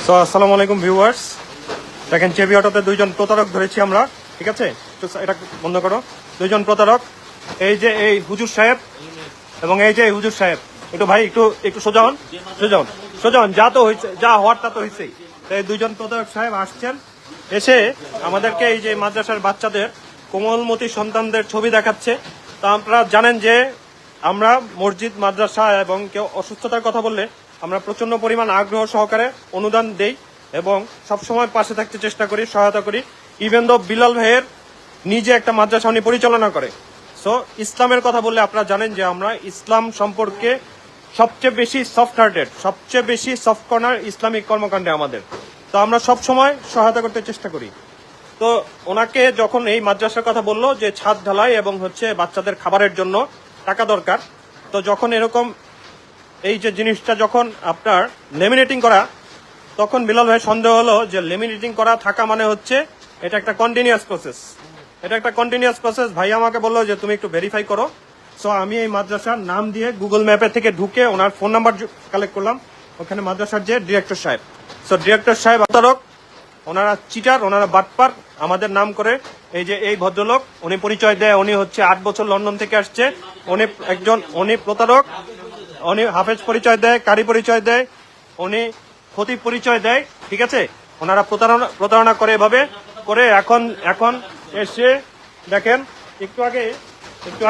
So আসসালামু আলাইকুম viewers, দেখেন চেবি অটোতে দুইজন প্রতারক ধরেছি আমরা, ঠিক আছে? এটা বন্ধ করো। দুইজন প্রতারক, এই যে এই হুজুর সাহেব এবং এই যে হুজুর সাহেব। একটু ভাই একটু একটু সোজা হন, সোজা হন, সোজা হন। যা তো হয়েছে, যা হওয়ার তা তো হয়েছেই। এই দুইজন প্রতারক সাহেব আসছেন, এসে আমাদেরকে এই যে মাদ্রাসার বাচ্চাদের কোমলমতি সন্তানদের ছবি দেখাচ্ছে। তা আপনারা জানেন যে আমরা মসজিদ, মাদ্রাসা এবং কেউ অসুস্থতার কথা বললে আমরা প্রচন্ড পরিমাণ আগ্রহ সহকারে অনুদান দেই এবং সবসময় পাশে থাকতে চেষ্টা করি, সহায়তা করি। ইভেন দো বিলাল ভাইয়ের নিজে একটা মাদ্রাসা উনি পরিচালনা করে। সো ইসলামের কথা বললে আপনারা জানেন যে আমরা ইসলাম সম্পর্কে সবচেয়ে বেশি সফট হার্টেড, সবচেয়ে বেশি সফট কর্নার ইসলামিক কর্মকাণ্ডে আমাদের। তো আমরা সবসময় সহায়তা করতে চেষ্টা করি। তো ওনাকে যখন এই মাদ্রাসার কথা বললো যে ছাদ ঢালাই এবং হচ্ছে বাচ্চাদের খাবারের জন্য টাকা দরকার, তো যখন এরকম এই যে জিনিসটা যখন আপনার লেমিনেটিং করা, তখন বিলাল ভাই সন্দেহ হলো যে লেমিনেটিং করা থাকা মানে হচ্ছে এটা একটা কন্টিনিউয়াস প্রসেস, এটা একটা কন্টিনিউয়াস প্রসেস। ভাই আমাকে বললো যে তুমি একটু ভেরিফাই করো। সো আমি এই মাদ্রাসার নাম দিয়ে গুগল ম্যাপের থেকে ঢুকে ওনার ফোন নাম্বার কালেক্ট করলাম। ওখানে মাদ্রাসার যে ডিরেক্টর সাহেব, সো ডিরেক্টর সাহেব প্রতারক, ওনারা চিটার, ওনারা বাটপার। আমাদের নাম করে এই যে এই ভদ্রলোক, উনি পরিচয় দেয় উনি হচ্ছে 8 বছর লন্ডন থেকে আসছে, উনি প্রতারক, উনি হাফেজ পরিচয় দেয়, কারি পরিচয় দেয়, উনি খতিব পরিচয় দেয়, ঠিক আছে? ওনারা প্রতারণা করে এভাবে করে এখন এসে দেখেন একটু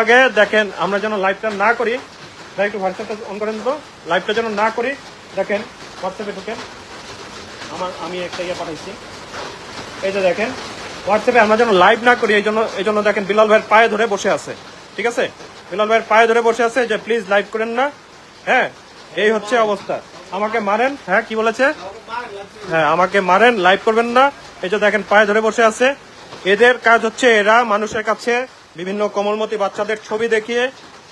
আগে দেখেন, আমরা যেন লাইভটা না করি, ভাই একটু হোয়াটসঅ্যাপটা অন করেন তো, লাইভটা যেন না করি। দেখেন হোয়াটসঅ্যাপে ঢুকেন, আমি একটা ইয়ে পাঠাইছি, এই যে দেখেন হোয়াটসঅ্যাপে আমরা যেন লাইভ না করি, এই জন্য দেখেন বিলাল ভাইয়ের পায়ে ধরে বসে আছে, ঠিক আছে? বিলাল ভাইয়ের পায়ে ধরে বসে আছে যে প্লিজ লাইভ করেন না। হ্যাঁ, এই হচ্ছে অবস্থা। আমাকে মারেন, হ্যাঁ কি বলেছে, হ্যাঁ আমাকে মারেন, লাইভ করবেন না। এই যে দেখেন পায়ে ধরে বসে আছে। এদের কাজ হচ্ছে এরা মানুষের কাছে বিভিন্ন কোমলমতি বাচ্চাদের ছবি দেখিয়ে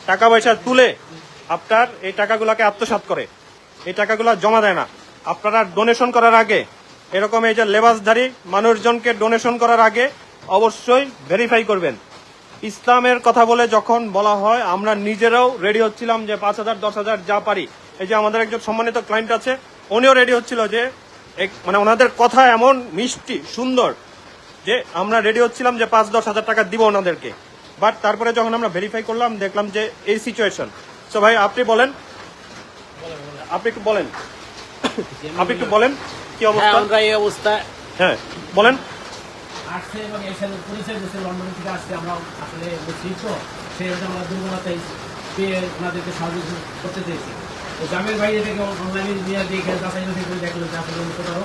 টাকা পয়সা তুলে আপনার এই টাকাগুলোকে আত্মসাৎ করে, এই টাকাগুলো জমা দেয় না। আপনারা ডোনেশন করার আগে এরকম এই যে লেবাসধারী মানুষজনকে ডোনেশন করার আগে অবশ্যই ভেরিফাই করবেন। ইসলামের কথা বলে যখন বলা হয়, আমরা নিজেরাও রেডি হচ্ছিলাম যে 5,000 10,000 যা পারি। এই যে আমাদের একজন সম্মানিত ক্লায়েন্ট আছে, উনিও রেডি হচ্ছিল যে মানে ওনাদের কথা এমন মিষ্টি সুন্দর যে আমরা রেডি হচ্ছিলাম যে 5-10 হাজার টাকা দিব ওনাদেরকে। বাট তারপরে যখন আমরা ভেরিফাই করলাম, দেখলাম যে এই সিচুয়েশন। সো ভাই আপনি বলেন, আপনি একটু বলেন কি অবস্থা? আমরা এই অবস্থা, হ্যাঁ বলেন। আসছে এবং এসে পরিচয় দিচ্ছে লন্ডন থেকে আসছে। আমরা আসলে বুঝছি তো সেই আমরা দুর্বলতাই পেয়ে ওনাদেরকে সাহায্য করতে চেয়েছি। তো গ্রামের বাইরে থেকে অনলাইনে নিয়ে দেখে যাচাই করে দেখলো যে আসলে কোথাও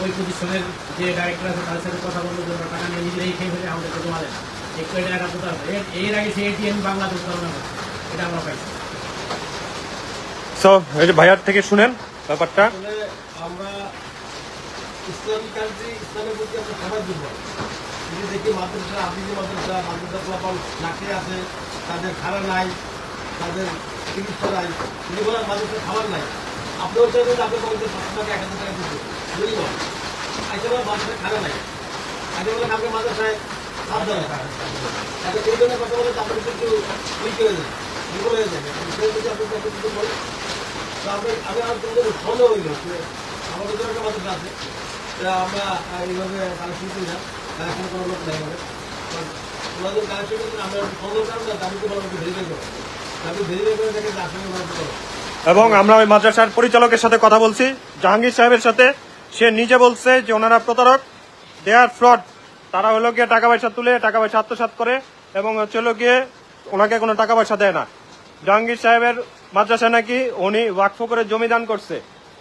ওই প্রতিষ্ঠানের যে ডাইরেক্টর আছে তাদের সাথে কথা বললো যে টাকা নিয়ে নিজেরাই খেয়ে ফেলে আমাদেরকে জমা দেন। একটু এটা একটা কোথাও এর আগে সে এটিএম বাংলাদেশ প্রতারণা করে, এটা আমরা পাইছি। সো এই যে ভাইয়ার থেকে শুনেন ব্যাপারটা। আমরা ইসলামিক কান্ট্রি, ইসলামের প্রতি আমরা সবাই দুর্বল। যদি দেখি মাদ্রাসা, আফিজি মাদ্রাসা ফলাফল নাকে আছে, তাদের খাবার নাই, তাদের চিকিৎসা নাই, যদি বলেন মাদ্রাসার খাবার নাই, আপনিও চাইবেন যে আপনার কমিটির 700 টাকা 1,000 টাকা দিচ্ছে, যদি বলেন আইসা বলেন মাদ্রাসায় খাবার নাই, আগে বলেন আপনার মাদ্রাসায় খাবার দেয় না। এখন এই ধরনের কথা বলে আপনাদের একটু উইক হয়ে যায়, দুর্বল হয়ে যায়। সেই যদি আপনি কিছু বলেন, তো আমি আর তোমাদের সন্দেহ হইল যে আমাদের জন্য একটা মাদ্রাসা আছে, আমরা এইভাবে কালেকশন করি না, কালেকশন কোনো লোক নেই বলে ওনাদের কালেকশন করতে আমরা সন্দেহ করেন না, দাবিকে বলো একটু ভেরিফাই করো, আপনি ভেরিফাই করে দেখেন যে আসলে ওনাদের করো। এবং আমরা ওই মাদ্রাসার পরিচালকের সাথে কথা বলছি, জাহাঙ্গীর সাহেবের সাথে। সে নিজে বলছে যে ওনারা প্রতারক, দে আর ফ্রড। তারা হলো গিয়ে টাকা পয়সা তুলে টাকা পয়সা আত্মসাৎ করে এবং হচ্ছে হলো গিয়ে ওনাকে কোনো টাকা পয়সা দেয় না। জাহাঙ্গীর সাহেবের মাদ্রাসা নাকি উনি ওয়াকফ করে জমি দান করছে।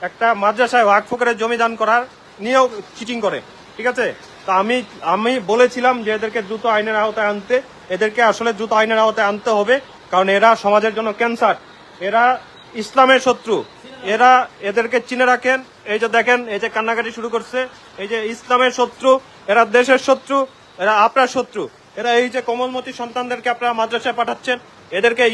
একটা মাদ্রাসায় ওয়াকফ করে জমি দান করার নিয়েও চিটিং করে, ঠিক আছে? তো আমি বলেছিলাম যে এদেরকে দ্রুত আইনের আওতায় আনতে, এদেরকে আসলে দ্রুত আইনের আওতায় আনতে হবে, কারণ এরা সমাজের জন্য ক্যান্সার, এরা ইসলামের শত্রু, এদেরকে চিনে রাখেন। এই যে দেখেন, এই যে কান্নাকাটি শুরু করছে, এই যে ইসলামের শত্রু, এরা দেশের শত্রু, এরা আপনার শত্রু। এরা এই যে কোমলমতি সন্তানদেরকে আপনারা মাদ্রাসায় পাঠাচ্ছেন, এদেরকে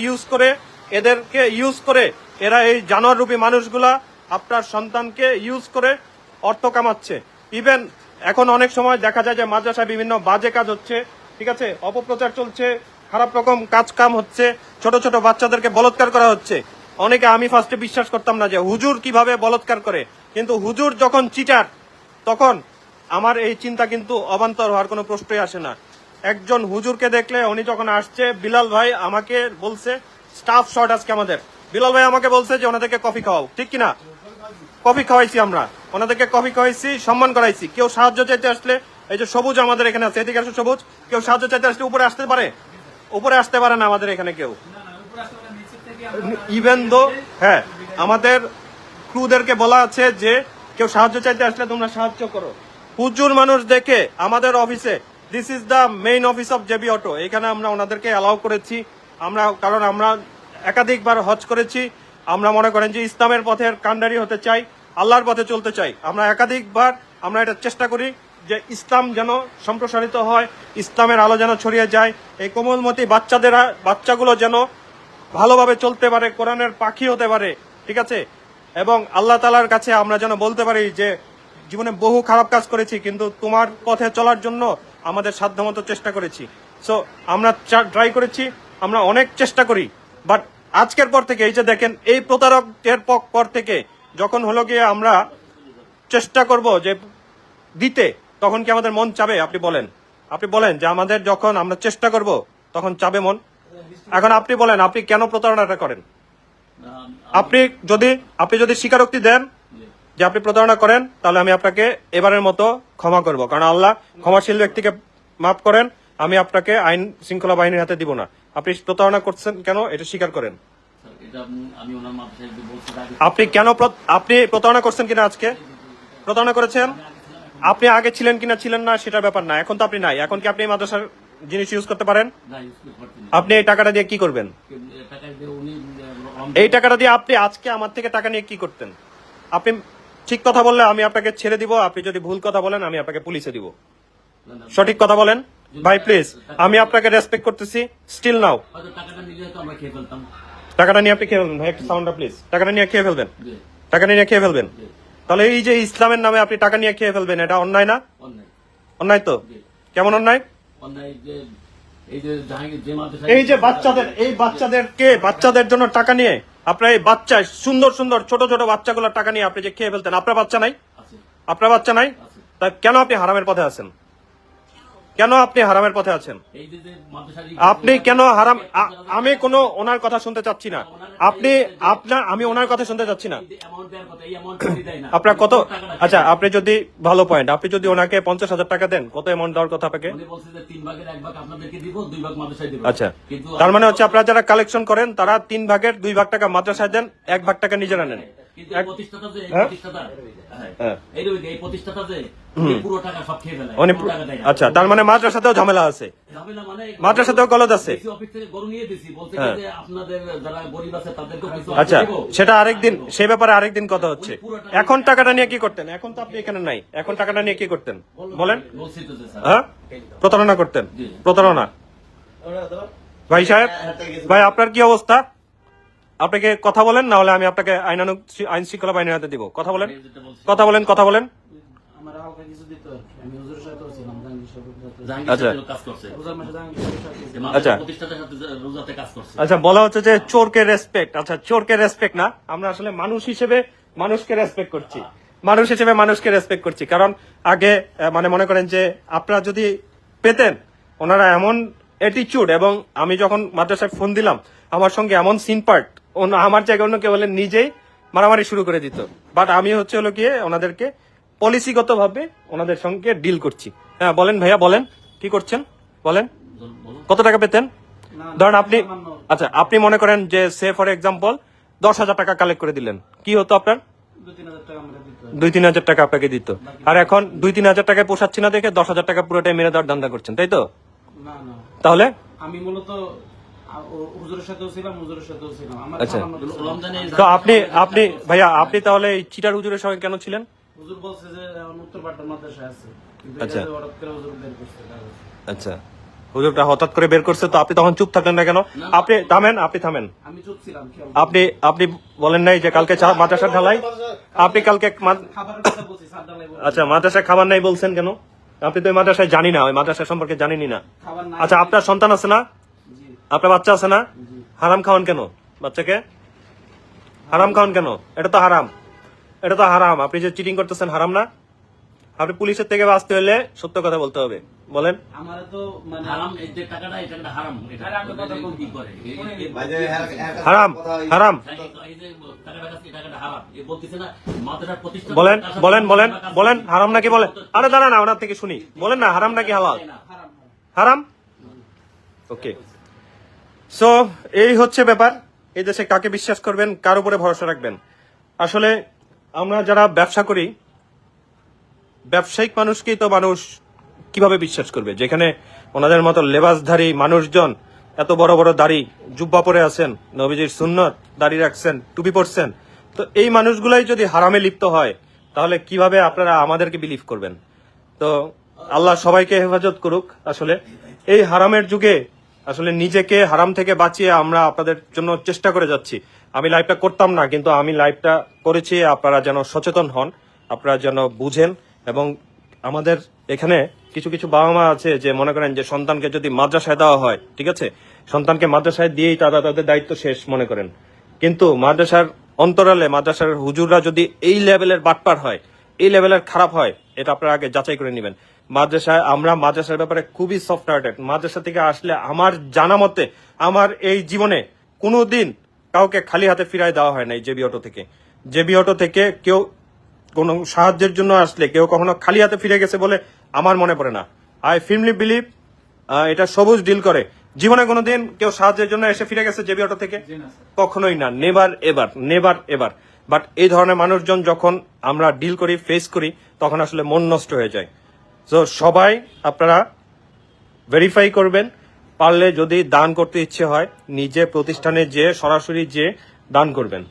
ইউজ করে এরা এই জানোয়ার রূপী মানুষগুলা আপনার সন্তানকে ইউজ করে অর্থ কামাচ্ছে। ইভেন এখন অনেক সময় দেখা যায় যে মাদ্রাসায় বিভিন্ন বাজে কাজ হচ্ছে, ঠিক আছে? অপপ্রচার চলছে, খারাপ রকম কাম হচ্ছে, ছোট ছোট বাচ্চাদেরকে বলাৎকার করা হচ্ছে। অনেকে, আমি ফার্স্টে বিশ্বাস করতাম না যে হুজুর কিভাবে বলাৎকার করে, কিন্তু হুজুর যখন চিটার, তখন আমার এই চিন্তা কিন্তু অবান্তর হওয়ার কোনো প্রশ্নই আসে না। একজন হুজুরকে দেখলে উনি যখন আসছে, বিলাল ভাই আমাকে বলছে স্টাফ শর্ট আজকে আমাদের, বিলাল ভাই আমাকে বলছে যে ওনাদেরকে কফি খাওয়াও, ঠিক কিনা? কফি খাওয়াইছি, আমরা ওনাদেরকে কফি খাওয়াইছি, সম্মান করাইছি। কেউ সাহায্য চাইতে আসলে, এই যে সবুজ আমাদের এখানে আছে, এদিকে আসো সবুজ, কেউ সাহায্য চাইতে আসলে উপরে আসতে পারে? উপরে আসতে পারে না আমাদের এখানে কেউ। ইভেন দো, হ্যাঁ, আমাদের ক্রুদেরকে বলা আছে যে কেউ সাহায্য চাইতে আসলে তোমরা সাহায্য করো। হুজুর মানুষ দেখে আমাদের অফিসে, this is the main office of JB auto, এখানে আমরা ওনাদেরকে অ্যালাউ করেছি। আমরা, কারণ আমরা একাধিকবার হজ করেছি, আমরা মনে করেন যে ইসলামের পথের কান্ডারি হতে চাই, আল্লাহর পথে চলতে চাই। আমরা একাধিকবার আমরা এটা চেষ্টা করি যে ইসলাম যেন সম্প্রসারিত হয়, ইসলামের আলো যেন ছড়িয়ে যায়, এই কোমলমতি বাচ্চাগুলো যেন ভালোভাবে চলতে পারে, কোরআনের পাখি হতে পারে, ঠিক আছে? এবং আল্লাহ তাআলার কাছে আমরা যেন বলতে পারি যে জীবনে বহু খারাপ কাজ করেছি, কিন্তু তোমার পথে চলার জন্য আমাদের সাধ্যমতো চেষ্টা করেছি। সো আমরা ট্রাই করেছি, আমরা অনেক চেষ্টা করি। বাট আজকের পর থেকে, এই যে দেখেন, এই প্রতারকের পর থেকে যখন হলো গিয়ে আমরা চেষ্টা করব যে দিতে, তখন কি আমাদের মন চাবে? আপনি বলেন যে আমাদের যখন আমরা চেষ্টা করব তখন চাবে মন? এখন আপনি বলেন, আপনি কেন প্রতারণাটা করেন? আপনি যদি স্বীকারোক্তি দেন যে আপনি প্রতারণা করেন, তাহলে আমি আপনাকে এবারের মতো ক্ষমা করব, কারণ আল্লাহ ক্ষমাশীল ব্যক্তিকে মাফ করেন। আমি আপনাকে আইন শৃঙ্খলা বাহিনীর হাতে দিব না। আপনি প্রতারণা করছেন কেন, এটা স্বীকার করেন। আপনি প্রতারণা করছেন কিনা, আজকে প্রতারণা করেছেন? আপনি আগে ছিলেন কিনা ছিলেন না সেটার ব্যাপার না, এখন তো আপনি নাই। এখন কি আপনি এই মাদ্রাসার জিনিস ইউজ করতে পারেন? আপনি এই টাকাটা দিয়ে কি করবেন? এই টাকাটা দিয়ে আপনি আজকে আমার থেকে টাকা নিয়ে কি করতেন? আপনি ঠিক কথা বললে আমি আপনাকে ছেড়ে দিব, আপনি যদি ভুল কথা বলেন আমি আপনাকে পুলিশে দিব। সঠিক কথা বলেন ভাই, প্লিজ। আমি আপনাকে রেসপেক্ট করতেছি, স্টিল নাও। টাকাটা নিয়ে আপনি খেয়ে ফেলবেন ভাই, একটু সাউন্ডটা প্লিজ। টাকাটা নিয়ে খেয়ে ফেলবেন, টাকা নিয়ে খেয়ে ফেলবেন। তাহলে এই যে ইসলামের নামে আপনি টাকা নিয়ে খেয়ে ফেলবেন, এটা অন্যায় না? অন্যায় তো। কেমন অন্যায়? এই যে বাচ্চাদের জন্য টাকা নিয়ে আপনার এই বাচ্চা, সুন্দর সুন্দর ছোট ছোট বাচ্চাগুলোর টাকা নিয়ে আপনি যে খেয়ে ফেলতেন, আপনার বাচ্চা নাই? তা কেন আপনি হারামের পথে আছেন? কেন আপনি হারামের পথে আছেন? আপনি কেন হারাম? আমি কোনো ওনার কথা শুনতে চাচ্ছি না। আমি ওনার কথা শুনতে চাচ্ছি না। আপনার কত? আচ্ছা, আপনি যদি ভালো পয়েন্ট, আপনি যদি ওনাকে 50,000 টাকা দেন, কত অ্যামাউন্ট দেওয়ার কথা আপনাকে? আচ্ছা, তার মানে হচ্ছে আপনারা যারা কালেকশন করেন তারা 3 ভাগের 2 ভাগ টাকা মাদ্রাসায় দেন, 1 ভাগ টাকা নিজেরা নেন। আচ্ছা, তার মানে মাদ্রাসাতেও ঝামেলা আছে, মাদ্রাসাতেও গলদ আছে। আচ্ছা, সেটা আরেকদিন, সেই ব্যাপারে আরেকদিন কথা হচ্ছে। এখন টাকাটা নিয়ে কি করতেন? এখন তো আপনি এখানে নাই, এখন টাকাটা নিয়ে কি করতেন বলেন? হ্যাঁ, প্রতারণা করতেন। প্রতারণা ভাই সাহেব, ভাই আপনার কি অবস্থা? আপনাকে কথা বলেন, না হলে আমি আপনাকে আইন শৃঙ্খলা বাহিনীর হাতে দিব। কথা বলেন। আচ্ছা, বলা হচ্ছে যে চোরকে রেসপেক্ট। আচ্ছা, চোরকে রেসপেক্ট না, আমরা আসলে মানুষ হিসেবে মানুষকে রেসপেক্ট করছি। কারণ আগে মানে মনে করেন যে আপনারা যদি পেতেন ওনারা এমন অ্যাটিটিউড, এবং আমি যখন মাদ্রাসায় ফোন দিলাম আমার সঙ্গে এমন সিন পার্ট, আমার জায়গায় অন্য কেউ বলেন নিজেই মারামারি শুরু করে দিত। বাট আমি হলো গিয়ে ওনাদেরকে পলিসিগত ভাবে ওনাদের সঙ্গে ডিল করছি। হ্যাঁ বলেন ভাইয়া, বলেন কি করছেন, বলেন কত টাকা পেতেন? ধরেন আপনি, আচ্ছা আপনি মনে করেন যে সে ফর এক্সাম্পল 10,000 টাকা কালেক্ট করে দিলেন, কি হতো আপনার? 2-3 হাজার টাকা আপনাকে দিত। আর এখন 2-3 হাজার টাকায় পোষাচ্ছি না দেখে 10,000 টাকা পুরোটাই মেরে দেওয়ার ধান্দা করছেন, তাই তো? তাহলে আমি মূলত হুজুরের সাথেও ছিলাম। আচ্ছা, তো আপনি ভাইয়া, আপনি তাহলে চিটার হুজুরের সঙ্গে কেন ছিলেন? হুজুর বলছে যে উত্তরপাড়া মাদ্রাসায় আছে। আচ্ছা, আচ্ছা, হুজুরটা হঠাৎ করে বের করছে, তো আপনি তখন চুপ থাকলেন না কেন? আপনি থামেন। আমি চুপ ছিলাম। আপনি বলেন নাই যে কালকে মাদ্রাসা ঢালাই? আপনি কালকে আচ্ছা, মাদ্রাসায় খাবার নাই বলছেন কেন? আপনি তো ওই মাদ্রাসায় জানি না, ওই মাদ্রাসা সম্পর্কে জানেনই না। আচ্ছা, আপনার সন্তান আছে না? আপনার বাচ্চা আছে না? হারাম খাওয়ান কেন বাচ্চাকে? হারাম খাওয়ান কেন? এটা তো হারাম। এটা তো হারাম। আপনি যে চিটিং করতেছেন হারাম না? আপনি পুলিশের থেকে বাঁচতে হলে সত্য কথা বলতে হবে। বলেন। আমার তো মানে হারাম এই যে টাকাটা এই টাকাটা হারাম এটা আরে আমি কথা বলছি। কি করে ভাই যে হারাম হারাম এই যে টাকাটা কাছে টাকাটা হারাম এ বলতেছে না মাদ্রাসার প্রতিষ্ঠান বলেন বলেন বলেন বলেন হারাম নাকি বলেন। আরে দাঁড়ান না, ওনার থেকে শুনি। বলেন না হারাম নাকি হালাল? হারাম। ওকে, সো এই হচ্ছে ব্যাপার। এই দেশে কাকে বিশ্বাস করবেন, কার উপরে ভরসা রাখবেন? আসলে আমরা যারা ব্যবসা করি, ব্যবসায়িক মানুষকেই তো মানুষ কিভাবে বিশ্বাস করবে, যেখানে ওনাদের মতো লেবাসধারী মানুষজন এত বড় বড় দাড়ি জুব্বা পরে আছেন, নবীজির সুন্নত দাড়ি রাখছেন, টুপি পরছেন। তো এই মানুষগুলাই যদি হারামে লিপ্ত হয়, তাহলে কিভাবে আপনারা আমাদেরকে বিলিভ করবেন? তো আল্লাহ সবাইকে হেফাজত করুক। আসলে এই হারামের যুগে আসলে নিজেকে হারাম থেকে বাঁচিয়ে আমরা আপনাদের জন্য চেষ্টা করে যাচ্ছি। আমি লাইভটা করতাম না, কিন্তু আমি লাইভটা করেছি আপনারা যেন সচেতন হন, আপনারা যেন বুঝেন। এবং আমাদের এখানে কিছু কিছু বাবা মা আছে যে মনে করেন যে সন্তানকে যদি মাদ্রাসায় দেওয়া হয়, ঠিক আছে, সন্তানকে মাদ্রাসায় দিয়েই তারা তাদের দায়িত্ব শেষ মনে করেন। কিন্তু মাদ্রাসার অন্তরালে মাদ্রাসার হুজুররা যদি এই লেভেলের বাটপার হয়, এই লেভেলের খারাপ হয়, এটা আপনারা আগে যাচাই করে নেবেন। মাদ্রাসায় আমরা মাদ্রাসার ব্যাপারে খুবই সফট হার্টেড। মাদ্রাসা থেকে আসলে আমার জানা মতে আমার এই জীবনে কোনোদিন কাউকে খালি হাতে ফিরায় দেওয়া হয় নাই। জেবি অটো থেকে, জেবি অটো থেকে কেউ কোন সাহায্যের জন্য আসলে কেউ কখনো খালি হাতে ফিরে গেছে বলে আমার মনে পড়ে না। আই ফার্মলি বিলিভ এটা সবুজ ডিল করে। জীবনে কোনোদিন কেউ সাহায্যের জন্য এসে ফিরে গেছে জেবি অটো থেকে? কখনোই না, never ever, never ever. But এই ধরনের মানুষজন যখন আমরা ডিল করি, ফেস করি, তখন আসলে মন নষ্ট হয়ে যায়। তো সবাই আপনারা ভেরিফাই করবেন। পারলে যদি দান করতে ইচ্ছে হয়, নিজে প্রতিষ্ঠানে যে সরাসরি যে দান করবেন।